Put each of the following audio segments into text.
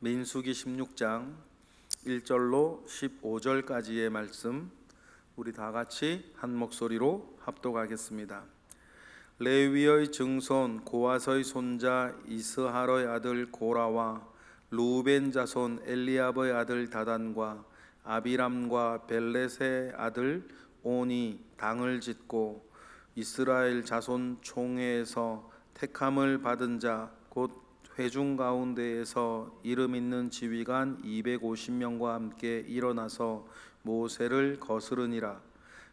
민수기 16장 1절로 15절까지의 말씀 우리 다 같이 한 목소리로 합독하겠습니다. 레위의 증손 고아서의 손자 이스하의 아들 고라와 루벤 자손 엘리압의 아들 다단과 아비람과 벨렛의 아들 온이 당을 짓고 이스라엘 자손 총회에서 택함을 받은 자 곧 회중 가운데에서 이름 있는 지휘관 250명과 함께 일어나서 모세를 거스르니라.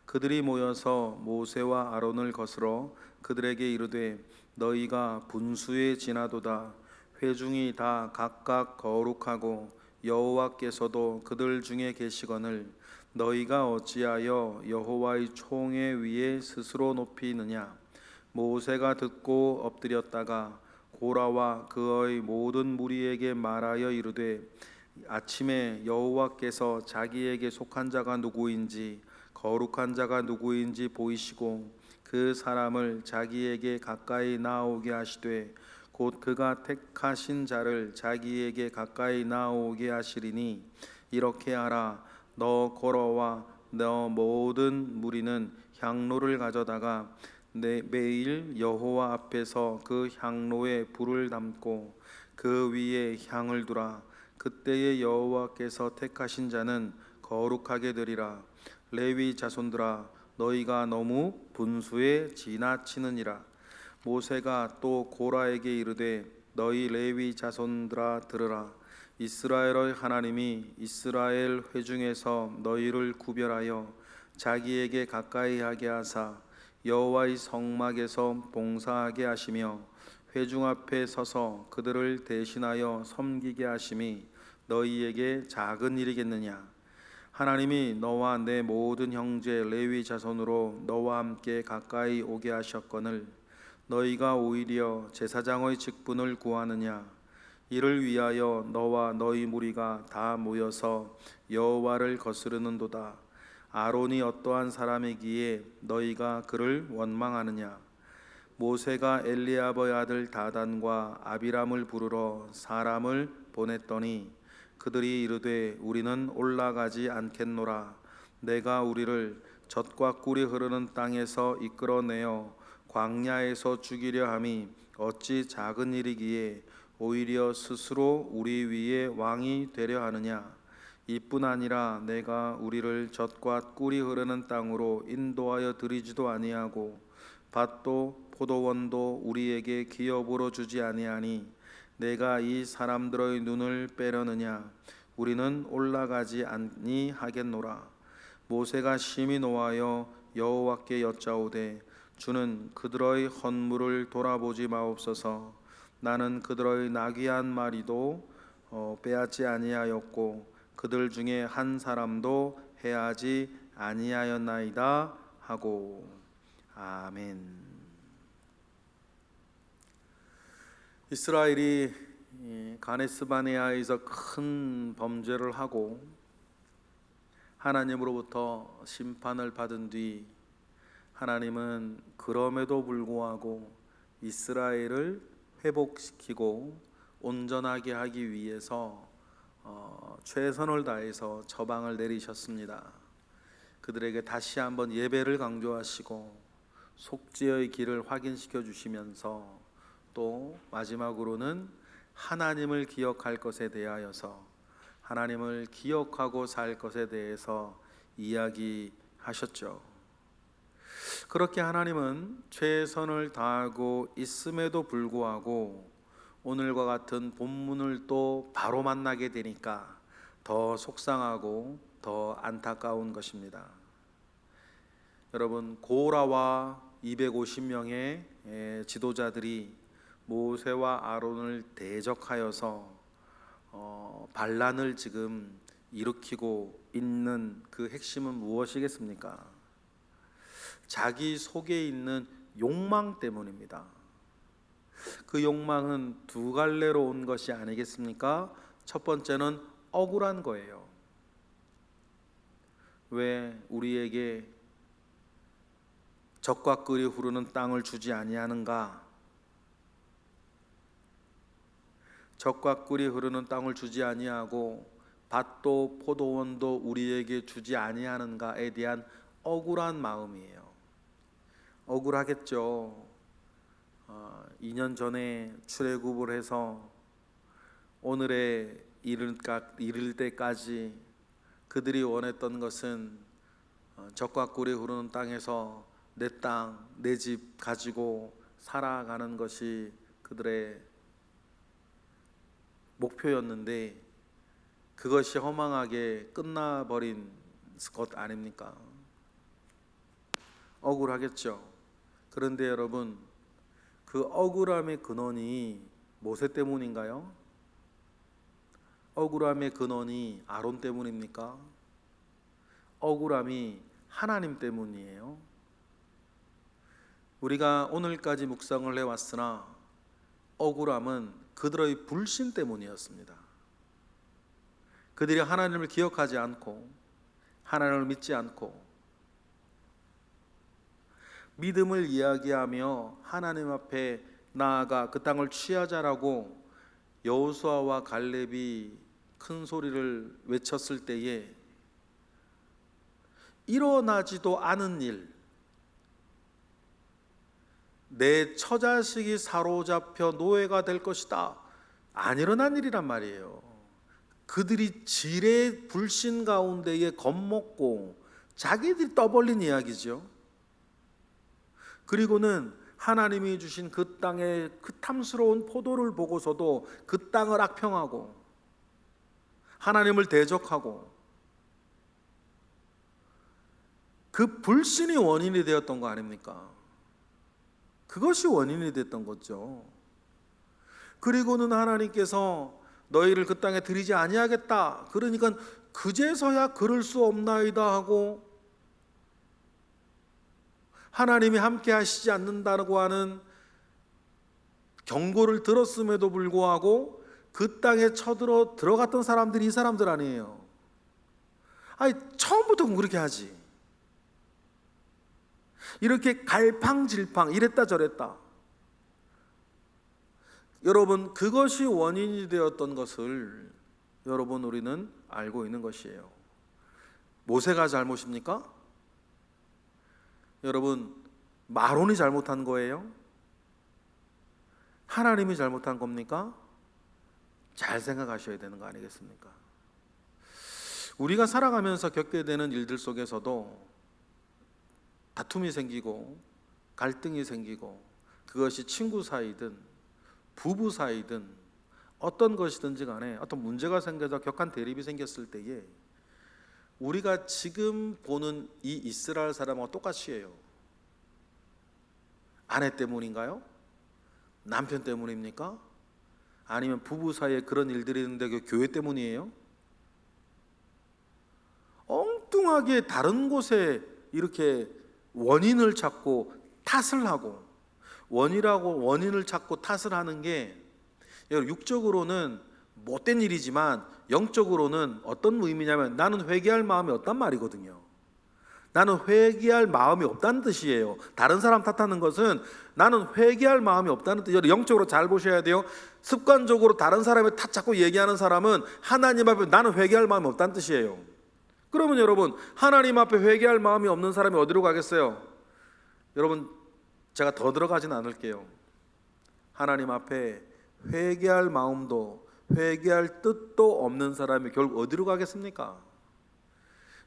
그들이 모여서 모세와 아론을 거스러 그들에게 이르되 너희가 분수에 지나도다. 회중이 다 각각 거룩하고 여호와께서도 그들 중에 계시거늘 너희가 어찌하여 여호와의 총회 위에 스스로 높이느냐. 모세가 듣고 엎드렸다가 고라와 그의 모든 무리에게 말하여 이르되 아침에 여호와께서 자기에게 속한 자가 누구인지 거룩한 자가 누구인지 보이시고 그 사람을 자기에게 가까이 나오게 하시되 곧 그가 택하신 자를 자기에게 가까이 나오게 하시리니 이렇게 하라. 너 고라와 너 모든 무리는 향로를 가져다가 매일 여호와 앞에서 그 향로에 불을 담고 그 위에 향을 두라. 그때에 여호와께서 택하신 자는 거룩하게 되리라. 레위 자손들아 너희가 너무 분수에 지나치느니라. 모세가 또 고라에게 이르되 너희 레위 자손들아 들으라. 이스라엘의 하나님이 이스라엘 회중에서 너희를 구별하여 자기에게 가까이 하게 하사 여호와의 성막에서 봉사하게 하시며 회중 앞에 서서 그들을 대신하여 섬기게 하심이 너희에게 작은 일이겠느냐. 하나님이 너와 내 모든 형제 레위 자손으로 너와 함께 가까이 오게 하셨거늘 너희가 오히려 제사장의 직분을 구하느냐. 이를 위하여 너와 너희 무리가 다 모여서 여호와를 거스르는도다. 아론이 어떠한 사람이기에 너희가 그를 원망하느냐. 모세가 엘리압의 아들 다단과 아비람을 부르러 사람을 보냈더니 그들이 이르되 우리는 올라가지 않겠노라. 내가 우리를 젖과 꿀이 흐르는 땅에서 이끌어내어 광야에서 죽이려 함이 어찌 작은 일이기에 오히려 스스로 우리 위에 왕이 되려 하느냐. 이뿐 아니라 내가 우리를 젖과 꿀이 흐르는 땅으로 인도하여 드리지도 아니하고 밭도 포도원도 우리에게 기업으로 주지 아니하니 내가 이 사람들의 눈을 빼려느냐. 우리는 올라가지 아니하겠노라. 모세가 심히 노하여 여호와께 여짜오되 주는 그들의 헌물을 돌아보지 마옵소서. 나는 그들의 나귀 한 마리도 빼앗지 아니하였고 그들 중에 한 사람도 해하지 아니하였나이다 하고. 아멘. 이스라엘이 가네스바네아에서 큰 범죄를 하고 하나님으로부터 심판을 받은 뒤 하나님은 그럼에도 불구하고 이스라엘을 회복시키고 온전하게 하기 위해서 최선을 다해서 처방을 내리셨습니다. 그들에게 다시 한번 예배를 강조하시고 속죄의 길을 확인시켜 주시면서 또 마지막으로는 하나님을 기억할 것에 대하여서 하나님을 기억하고 살 것에 대해서 이야기하셨죠. 그렇게 하나님은 최선을 다하고 있음에도 불구하고 오늘과 같은 본문을 또 바로 만나게 되니까 더 속상하고 더 안타까운 것입니다. 여러분, 고라와 250명의 지도자들이 모세와 아론을 대적하여서 반란을 지금 일으키고 있는 그 핵심은 무엇이겠습니까? 자기 속에 있는 욕망 때문입니다. 그 욕망은 두 갈래로 온 것이 아니겠습니까? 첫 번째는 억울한 거예요. 왜 우리에게 젖과 꿀이 흐르는 땅을 주지 아니하는가? 젖과 꿀이 흐르는 땅을 주지 아니하고 밭도 포도원도 우리에게 주지 아니하는가에 대한 억울한 마음이에요. 억울하겠죠. 2년 전에 출애굽을 해서 오늘에 이를 때까지 그들이 원했던 것은 젖과 꿀이 흐르는 땅에서 내 땅, 내 집 가지고 살아가는 것이 그들의 목표였는데 그것이 허망하게 끝나버린 것 아닙니까? 억울하겠죠. 그런데 여러분, 그 억울함의 근원이 모세 때문인가요? 억울함의 근원이 아론 때문입니까? 억울함이 하나님 때문이에요. 우리가 오늘까지 묵상을 해왔으나 억울함은 그들의 불신 때문이었습니다. 그들이 하나님을 기억하지 않고 하나님을 믿지 않고 믿음을 이야기하며 하나님 앞에 나아가 그 땅을 취하자라고 여호수아와 갈렙이 큰 소리를 외쳤을 때에 일어나지도 않은 일, 내 처자식이 사로잡혀 노예가 될 것이다, 안 일어난 일이란 말이에요. 그들이 지레 불신 가운데에 겁먹고 자기들이 떠벌린 이야기죠. 그리고는 하나님이 주신 그 땅의 그 탐스러운 포도를 보고서도 그 땅을 악평하고 하나님을 대적하고 그 불신이 원인이 되었던 거 아닙니까? 그것이 원인이 됐던 거죠. 그리고는 하나님께서 너희를 그 땅에 들이지 아니하겠다, 그러니까 그제서야 그럴 수 없나이다 하고 하나님이 함께 하시지 않는다고 하는 경고를 들었음에도 불구하고 그 땅에 쳐들어 들어갔던 사람들이 이 사람들 아니에요. 아니, 처음부터 그렇게 하지. 이렇게 갈팡질팡 이랬다 저랬다. 여러분, 그것이 원인이 되었던 것을 여러분 우리는 알고 있는 것이에요. 모세가 잘못입니까? 여러분, 마론이 잘못한 거예요? 하나님이 잘못한 겁니까? 잘 생각하셔야 되는 거 아니겠습니까? 우리가 살아가면서 겪게 되는 일들 속에서도 다툼이 생기고 갈등이 생기고, 그것이 친구 사이든 부부 사이든 어떤 것이든지 간에 어떤 문제가 생겨서 격한 대립이 생겼을 때에 우리가 지금 보는 이 이스라엘 사람하고 똑같이 해요. 아내 때문인가요? 남편 때문입니까? 아니면 부부 사이에 그런 일들이 있는데 그 교회 때문이에요? 엉뚱하게 다른 곳에 이렇게 원인을 찾고 탓을 하고, 원인을 찾고 탓을 하는 게 육적으로는 못된 일이지만 영적으로는 어떤 의미냐면 나는 회개할 마음이 없단 말이거든요. 나는 회개할 마음이 없다는 뜻이에요. 다른 사람 탓하는 것은 나는 회개할 마음이 없다는 뜻이에요. 영적으로 잘 보셔야 돼요. 습관적으로 다른 사람의 탓 자꾸 얘기하는 사람은 하나님 앞에 나는 회개할 마음이 없다는 뜻이에요. 그러면 여러분, 하나님 앞에 회개할 마음이 없는 사람이 어디로 가겠어요? 여러분, 제가 더 들어가진 않을게요. 하나님 앞에 회개할 마음도 회개할 뜻도 없는 사람이 결국 어디로 가겠습니까?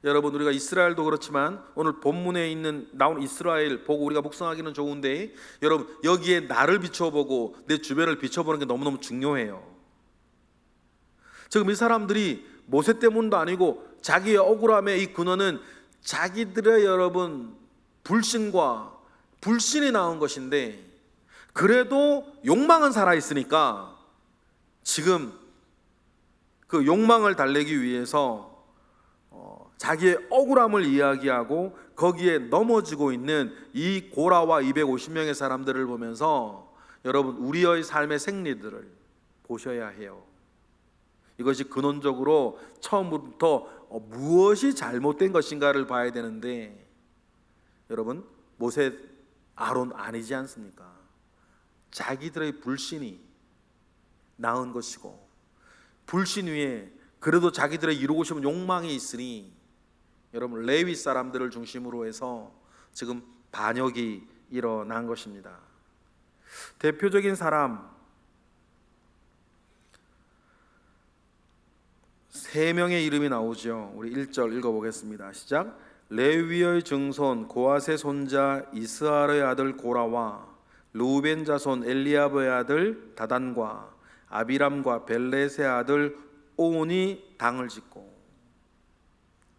여러분, 우리가 이스라엘도 그렇지만 오늘 본문에 나온 이스라엘 보고 우리가 묵상하기는 좋은데, 여러분, 여기에 나를 비춰보고 내 주변을 비춰보는 게 너무너무 중요해요. 지금 이 사람들이 모세 때문도 아니고 자기의 억울함의 이 근원은 자기들의 여러분 불신이 나온 것인데, 그래도 욕망은 살아있으니까 지금 그 욕망을 달래기 위해서 자기의 억울함을 이야기하고 거기에 넘어지고 있는 이 고라와 250명의 사람들을 보면서 여러분, 우리의 삶의 생리들을 보셔야 해요. 이것이 근원적으로 처음부터 무엇이 잘못된 것인가를 봐야 되는데, 여러분, 모세, 아론 아니지 않습니까? 자기들의 불신이 나은 것이고, 불신 위에 그래도 자기들의 이루고 싶은 욕망이 있으니 여러분 레위 사람들을 중심으로 해서 지금 반역이 일어난 것입니다. 대표적인 사람 3명의 이름이 나오죠. 우리 1절 읽어보겠습니다. 시작. 레위의 증손 고핫의 손자 이스할의 아들 고라와 르우벤 자손 엘리압의 아들 다단과 아비람과 벨렛의 아들 오온이 당을 짓고.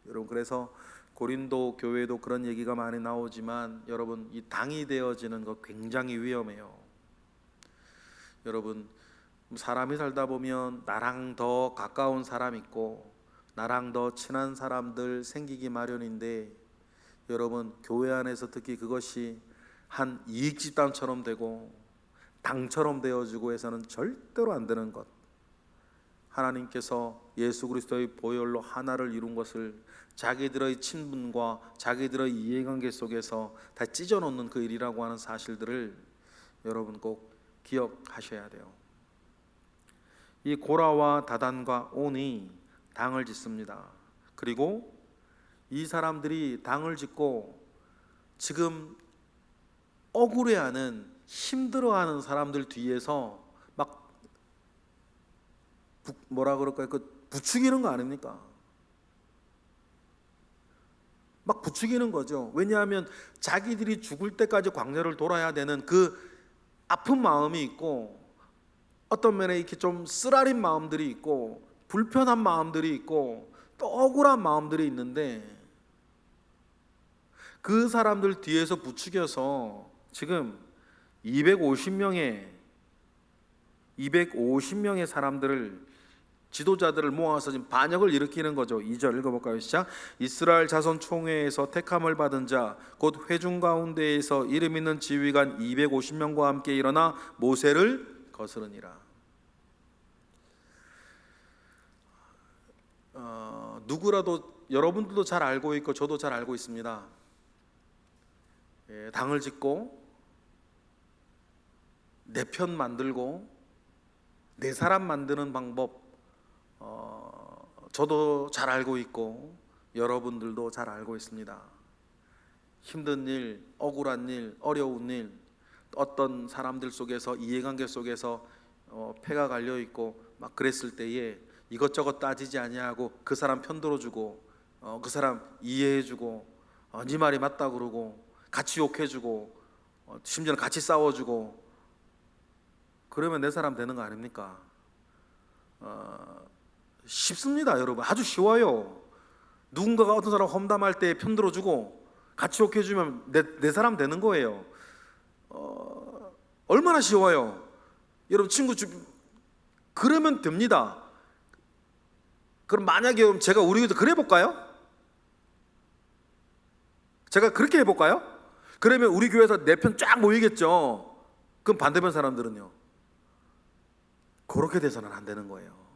여러분 그래서 고린도 교회도 그런 얘기가 많이 나오지만 여러분 이 당이 되어지는 거 굉장히 위험해요. 여러분 사람이 살다 보면 나랑 더 가까운 사람 있고 나랑 더 친한 사람들 생기기 마련인데, 여러분 교회 안에서 특히 그것이 한 이익 집단처럼 되고 당처럼 되어지고 해서는 절대로 안 되는 것. 하나님께서 예수 그리스도의 보혈로 하나를 이룬 것을 자기들의 친분과 자기들의 이해관계 속에서 다 찢어놓는 그 일이라고 하는 사실들을 여러분 꼭 기억하셔야 돼요. 이 고라와 다단과 온이 당을 짓습니다. 그리고 이 사람들이 당을 짓고 지금 억울해하는, 힘들어하는 사람들 뒤에서 막 뭐라 그럴까요? 그 부추기는 거 아닙니까? 막 부추기는 거죠. 왜냐하면 자기들이 죽을 때까지 광야를 돌아야 되는 그 아픈 마음이 있고, 어떤 면에 이렇게 좀 쓰라린 마음들이 있고 불편한 마음들이 있고 또 억울한 마음들이 있는데, 그 사람들 뒤에서 부추겨서 지금 250명의 사람들을, 지도자들을 모아서 지금 반역을 일으키는 거죠. 2절 읽어볼까요? 시작. 이스라엘 자손 총회에서 택함을 받은 자 곧 회중 가운데에서 이름 있는 지휘관 250명과 함께 일어나 모세를 거스르니라. 누구라도 여러분들도 잘 알고 있고 저도 잘 알고 있습니다. 당을 짓고 내 편 만들고 내 사람 만드는 방법 저도 잘 알고 있고 여러분들도 잘 알고 있습니다. 힘든 일, 억울한 일, 어려운 일, 어떤 사람들 속에서 이해관계 속에서 패가 갈려 있고 막 그랬을 때에 이것저것 따지지 아니하고 그 사람 편 들어주고 그 사람 이해해주고 네 말이 맞다 그러고 같이 욕해주고 심지어는 같이 싸워주고 그러면 내 사람 되는 거 아닙니까? 쉽습니다 여러분. 아주 쉬워요. 누군가가 어떤 사람 험담할 때 편 들어주고 같이 욕해주면 내 사람 되는 거예요. 얼마나 쉬워요. 여러분 그러면 됩니다. 그럼 만약에 제가 우리 교회도 그래 볼까요? 제가 그렇게 해볼까요? 그러면 우리 교회에서 내 편 쫙 모이겠죠. 그럼 반대편 사람들은요? 그렇게 돼서는 안 되는 거예요.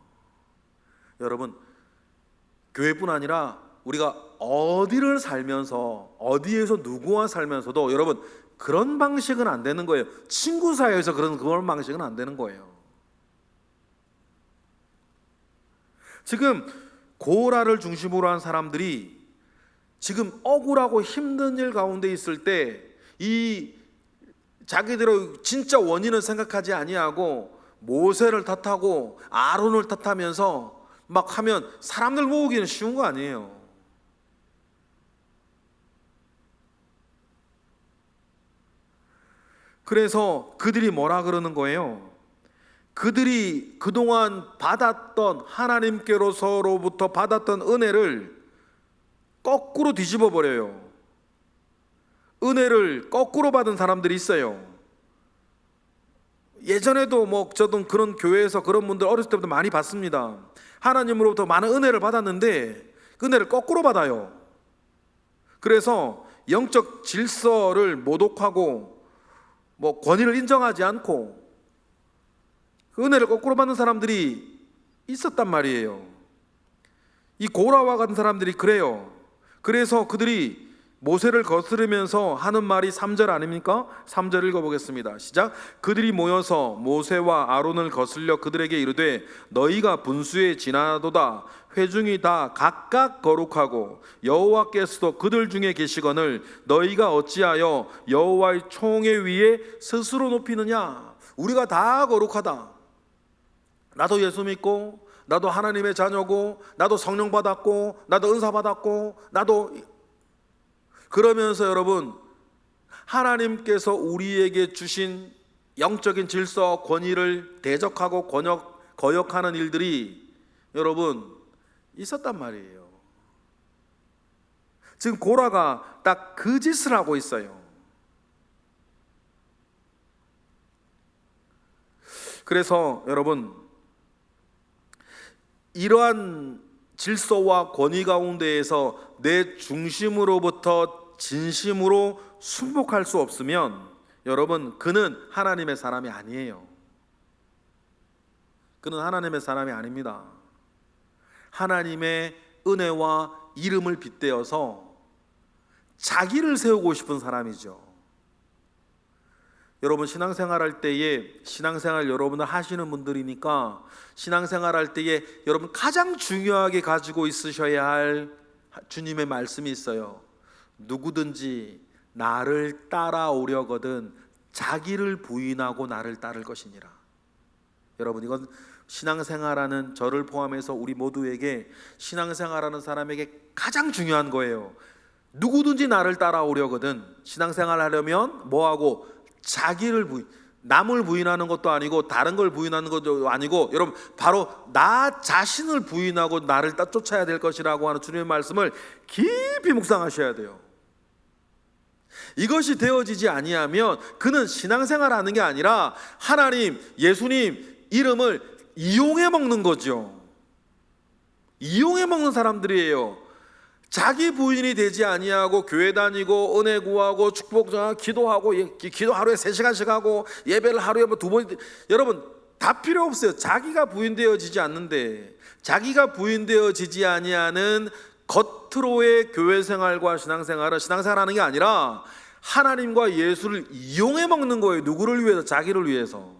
여러분 교회뿐 아니라 우리가 어디를 살면서 어디에서 누구와 살면서도 여러분 그런 방식은 안 되는 거예요. 친구 사이에서 그런 방식은 안 되는 거예요. 지금 고라를 중심으로 한 사람들이 지금 억울하고 힘든 일 가운데 있을 때 이 자기들의 진짜 원인을 생각하지 아니하고 모세를 탓하고 아론을 탓하면서 막 하면 사람들 모으기는 쉬운 거 아니에요. 그래서 그들이 뭐라 그러는 거예요? 그들이 그동안 받았던 하나님께로서로부터 받았던 은혜를 거꾸로 뒤집어 버려요. 은혜를 거꾸로 받은 사람들이 있어요. 예전에도 저도 그런 교회에서 그런 분들 어렸을 때부터 많이 봤습니다. 하나님으로부터 많은 은혜를 받았는데 그 은혜를 거꾸로 받아요. 그래서 영적 질서를 모독하고 권위를 인정하지 않고 그 은혜를 거꾸로 받는 사람들이 있었단 말이에요. 이 고라와 같은 사람들이 그래요. 그래서 그들이 모세를 거스르면서 하는 말이 3절 아닙니까? 3절 읽어보겠습니다. 시작. 그들이 모여서 모세와 아론을 거슬려 그들에게 이르되 너희가 분수에 지나도다. 회중이 다 각각 거룩하고 여호와께서도 그들 중에 계시거늘 너희가 어찌하여 여호와의 총회 위에 스스로 높이느냐. 우리가 다 거룩하다. 나도 예수 믿고, 나도 하나님의 자녀고, 나도 성령 받았고, 나도 은사 받았고, 나도, 그러면서 여러분, 하나님께서 우리에게 주신 영적인 질서, 권위를 대적하고 거역하는 일들이 여러분 있었단 말이에요. 지금 고라가 딱 그 짓을 하고 있어요. 그래서 여러분, 이러한 질서와 권위 가운데에서 내 중심으로부터 진심으로 순복할 수 없으면 여러분, 그는 하나님의 사람이 아니에요. 그는 하나님의 사람이 아닙니다. 하나님의 은혜와 이름을 빗대어서 자기를 세우고 싶은 사람이죠. 여러분, 신앙생활 할 때에, 신앙생활 여러분들 하시는 분들이니까 신앙생활 할 때에 여러분 가장 중요하게 가지고 있으셔야 할 주님의 말씀이 있어요. 누구든지 나를 따라오려거든 자기를 부인하고 나를 따를 것이니라. 여러분, 이건 신앙생활하는 저를 포함해서 우리 모두에게, 신앙생활하는 사람에게 가장 중요한 거예요. 누구든지 나를 따라오려거든, 신앙생활 하려면 뭐하고? 자기를 남을 부인하는 것도 아니고 다른 걸 부인하는 것도 아니고 여러분, 바로 나 자신을 부인하고 나를 쫓아야 될 것이라고 하는 주님의 말씀을 깊이 묵상하셔야 돼요. 이것이 되어지지 아니하면 그는 신앙생활하는 게 아니라 하나님, 예수님 이름을 이용해 먹는 거죠. 이용해 먹는 사람들이에요. 자기 부인이 되지 아니하고 교회 다니고 은혜 구하고 축복 기도하고, 기도 하루에 3시간씩 하고 예배를 하루에 2번, 여러분 다 필요 없어요. 자기가 부인되어지지 않는데, 자기가 부인되어지지 아니하는 겉으로의 교회 생활과 신앙생활은 신앙생활하는 게 아니라 하나님과 예수를 이용해 먹는 거예요. 누구를 위해서? 자기를 위해서.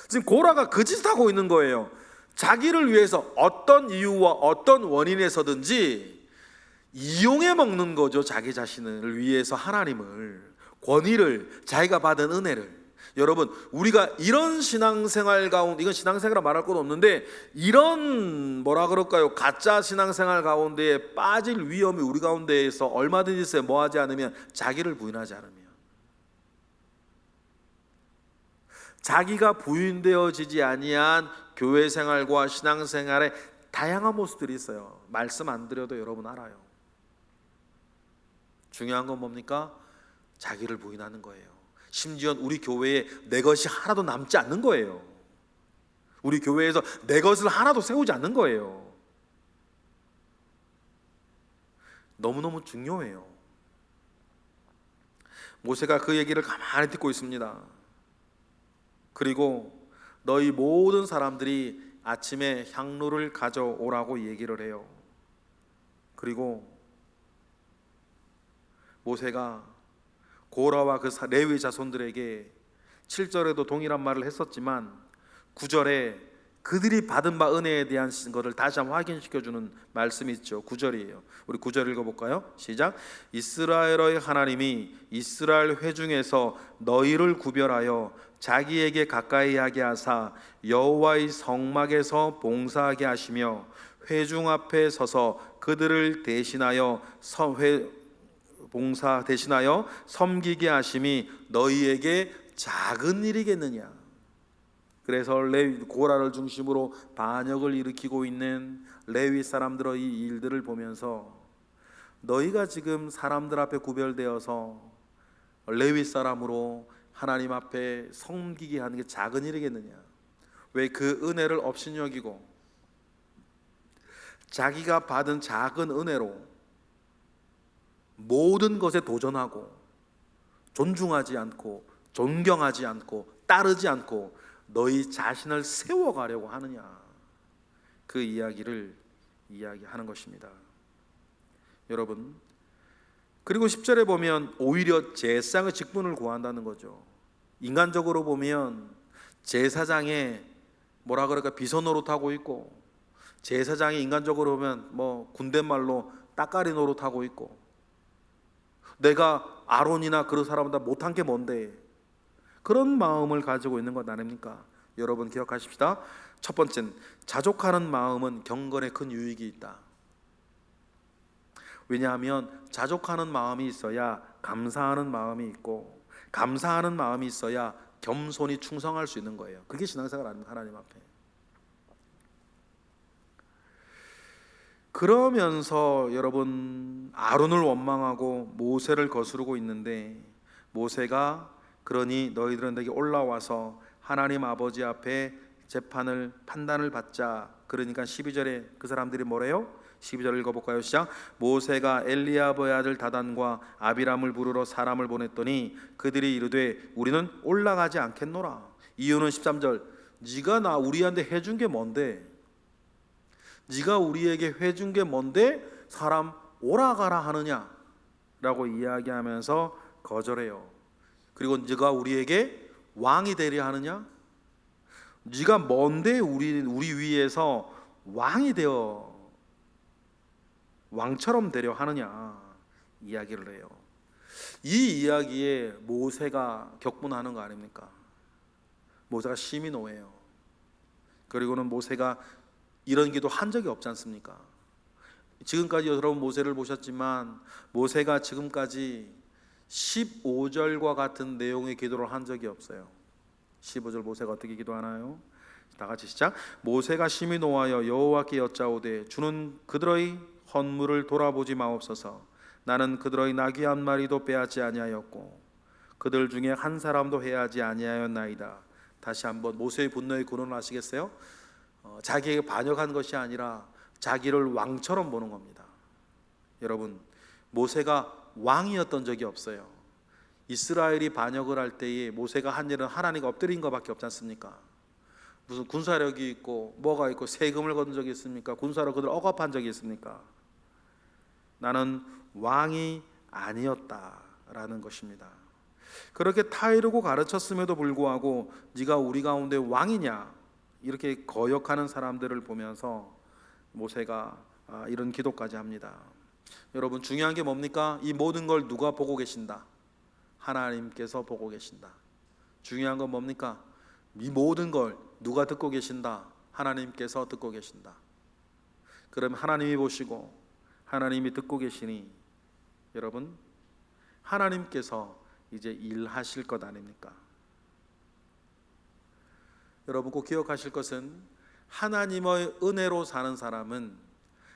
지금 고라가 그 짓을 하고 있는 거예요. 자기를 위해서 어떤 이유와 어떤 원인에서든지 이용해 먹는 거죠. 자기 자신을 위해서 하나님을, 권위를, 자기가 받은 은혜를. 여러분, 우리가 이런 신앙생활 가운데, 이건 신앙생활이라 말할 것도 없는데, 이런 뭐라 그럴까요? 가짜 신앙생활 가운데에 빠질 위험이 우리 가운데에서 얼마든지 있어요. 뭐 하지 않으면? 자기를 부인하지 않으면. 자기가 부인되어지지 아니한 교회 생활과 신앙생활의 다양한 모습들이 있어요. 말씀 안 드려도 여러분 알아요. 중요한 건 뭡니까? 자기를 부인하는 거예요. 심지어 우리 교회에 내 것이 하나도 남지 않는 거예요. 우리 교회에서 내 것을 하나도 세우지 않는 거예요. 너무너무 중요해요. 모세가 그 얘기를 가만히 듣고 있습니다. 그리고 너희 모든 사람들이 아침에 향로를 가져오라고 얘기를 해요. 그리고 모세가 고라와 그 레위 자손들에게 7절에도 동일한 말을 했었지만 9절에 그들이 받은 바 은혜에 대한 것을 다시 한번 확인시켜주는 말씀이 있죠. 9절이에요. 우리 9절 읽어볼까요? 시작. 이스라엘의 하나님이 이스라엘 회중에서 너희를 구별하여 자기에게 가까이 하게 하사 여호와의 성막에서 봉사하게 하시며 회중 앞에 서서 그들을 대신하여 봉사 대신하여 섬기게 하심이 너희에게 작은 일이겠느냐. 그래서 레위 고라를 중심으로 반역을 일으키고 있는 레위 사람들의 이 일들을 보면서 너희가 지금 사람들 앞에 구별되어서 레위 사람으로 하나님 앞에 섬기게 하는 게 작은 일이겠느냐. 왜 그 은혜를 업신여기고 자기가 받은 작은 은혜로 모든 것에 도전하고 존중하지 않고 존경하지 않고 따르지 않고 너희 자신을 세워가려고 하느냐. 그 이야기를 이야기하는 것입니다. 여러분, 그리고 10절에 보면 오히려 제사장의 직분을 구한다는 거죠. 인간적으로 보면 제사장에 뭐라 그럴까 비서 노릇하고 있고, 제사장이 인간적으로 보면 뭐 군대 말로 따까리 노릇하고 있고, 내가 아론이나 그런 사람보다 못한 게 뭔데, 그런 마음을 가지고 있는 것 아닙니까? 여러분 기억하십시다. 첫 번째는 자족하는 마음은 경건에 큰 유익이 있다. 왜냐하면 자족하는 마음이 있어야 감사하는 마음이 있고, 감사하는 마음이 있어야 겸손히 충성할 수 있는 거예요. 그게 신앙생활 아닙니까? 하나님 앞에. 그러면서 여러분 아론을 원망하고 모세를 거스르고 있는데, 모세가 그러니 너희들은 내게 올라와서 하나님 아버지 앞에 재판을 판단을 받자. 그러니까 12절에 그 사람들이 뭐래요? 12절 읽어볼까요? 시작. 모세가 엘리야브의 아들 다단과 아비람을 부르러 사람을 보냈더니 그들이 이르되 우리는 올라가지 않겠노라. 이유는 13절, 네가 우리한테 해준 게 뭔데? 네가 우리에게 해준 게 뭔데 사람 오라가라 하느냐? 라고 이야기하면서 거절해요. 그리고 네가 우리에게 왕이 되려 하느냐? 네가 뭔데 우리 위에서 왕이 되어 왕처럼 되려 하느냐 이야기를 해요. 이 이야기에 모세가 격분하는 거 아닙니까? 모세가 심히 노해요. 그리고는 모세가 이런 기도 한 적이 없지 않습니까? 지금까지 여러분 모세를 보셨지만 모세가 지금까지 15절과 같은 내용의 기도를 한 적이 없어요. 15절 모세가 어떻게 기도하나요? 다 같이 시작. 모세가 심히 노하여 여호와께 여짜오되 주는 그들의 헌물을 돌아보지 마옵소서. 나는 그들의 나귀 한 마리도 빼앗지 아니하였고 그들 중에 한 사람도 해하지 아니하였나이다. 다시 한번 모세의 분노의 근원을 아시겠어요? 자기에게 반역한 것이 아니라 자기를 왕처럼 보는 겁니다. 여러분 모세가 왕이었던 적이 없어요. 이스라엘이 반역을 할 때에 모세가 한 일은 하나님께 엎드린 것밖에 없지 않습니까? 무슨 군사력이 있고 뭐가 있고 세금을 걷은 적이 있습니까? 군사로 그들 억압한 적이 있습니까? 나는 왕이 아니었다라는 것입니다. 그렇게 타이르고 가르쳤음에도 불구하고 네가 우리 가운데 왕이냐 이렇게 거역하는 사람들을 보면서 모세가 이런 기도까지 합니다. 여러분 중요한 게 뭡니까? 이 모든 걸 누가 보고 계신다? 하나님께서 보고 계신다. 중요한 건 뭡니까? 이 모든 걸 누가 듣고 계신다? 하나님께서 듣고 계신다. 그럼 하나님이 보시고 하나님이 듣고 계시니 여러분 하나님께서 이제 일하실 것 아닙니까? 여러분 꼭 기억하실 것은 하나님의 은혜로 사는 사람은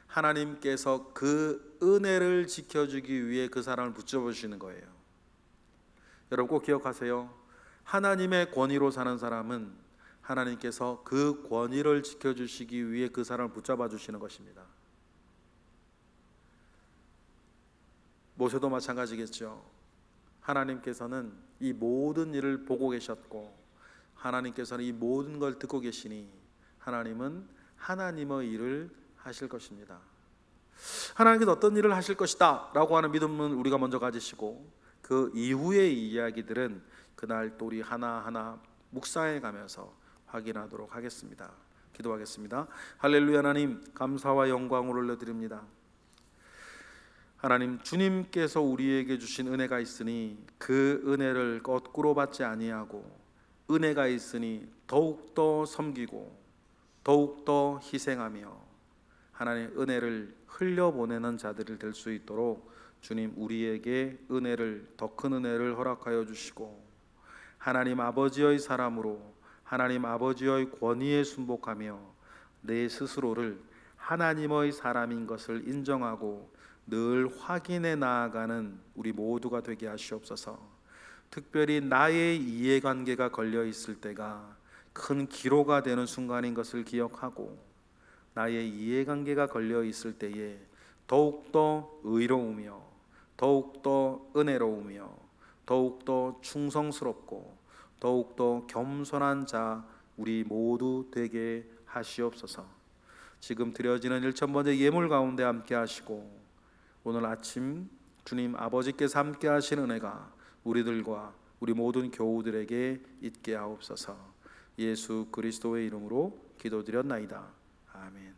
하나님께서 그 은혜를 지켜주기 위해 그 사람을 붙잡으시는 거예요. 여러분 꼭 기억하세요. 하나님의 권위로 사는 사람은 하나님께서 그 권위를 지켜주시기 위해 그 사람을 붙잡아 주시는 것입니다. 모세도 마찬가지겠죠. 하나님께서는 이 모든 일을 보고 계셨고 하나님께서는 이 모든 걸 듣고 계시니 하나님은 하나님의 일을 하실 것입니다. 하나님께서 어떤 일을 하실 것이다 라고 하는 믿음은 우리가 먼저 가지시고 그 이후의 이야기들은 그날 또 우리 하나하나 묵상해 가면서 확인하도록 하겠습니다. 기도하겠습니다. 할렐루야. 하나님 감사와 영광을 올려드립니다. 하나님 주님께서 우리에게 주신 은혜가 있으니 그 은혜를 거꾸로 받지 아니하고 은혜가 있으니 더욱더 섬기고 더욱더 희생하며 하나님의 은혜를 흘려보내는 자들이 될 수 있도록 주님 우리에게 은혜를 더 큰 은혜를 허락하여 주시고 하나님 아버지의 사람으로 하나님 아버지의 권위에 순복하며 내 스스로를 하나님의 사람인 것을 인정하고 늘 확인해 나아가는 우리 모두가 되게 하시옵소서. 특별히 나의 이해관계가 걸려 있을 때가 큰 기로가 되는 순간인 것을 기억하고 나의 이해관계가 걸려 있을 때에 더욱더 의로우며 더욱더 은혜로우며 더욱더 충성스럽고 더욱더 겸손한 자 우리 모두 되게 하시옵소서. 지금 드려지는 1,000번째 예물 가운데 함께 하시고 오늘 아침 주님 아버지께서 함께 하신 은혜가 우리들과 우리 모든 교우들에게 있게 하옵소서. 예수 그리스도의 이름으로 기도드렸나이다. 아멘.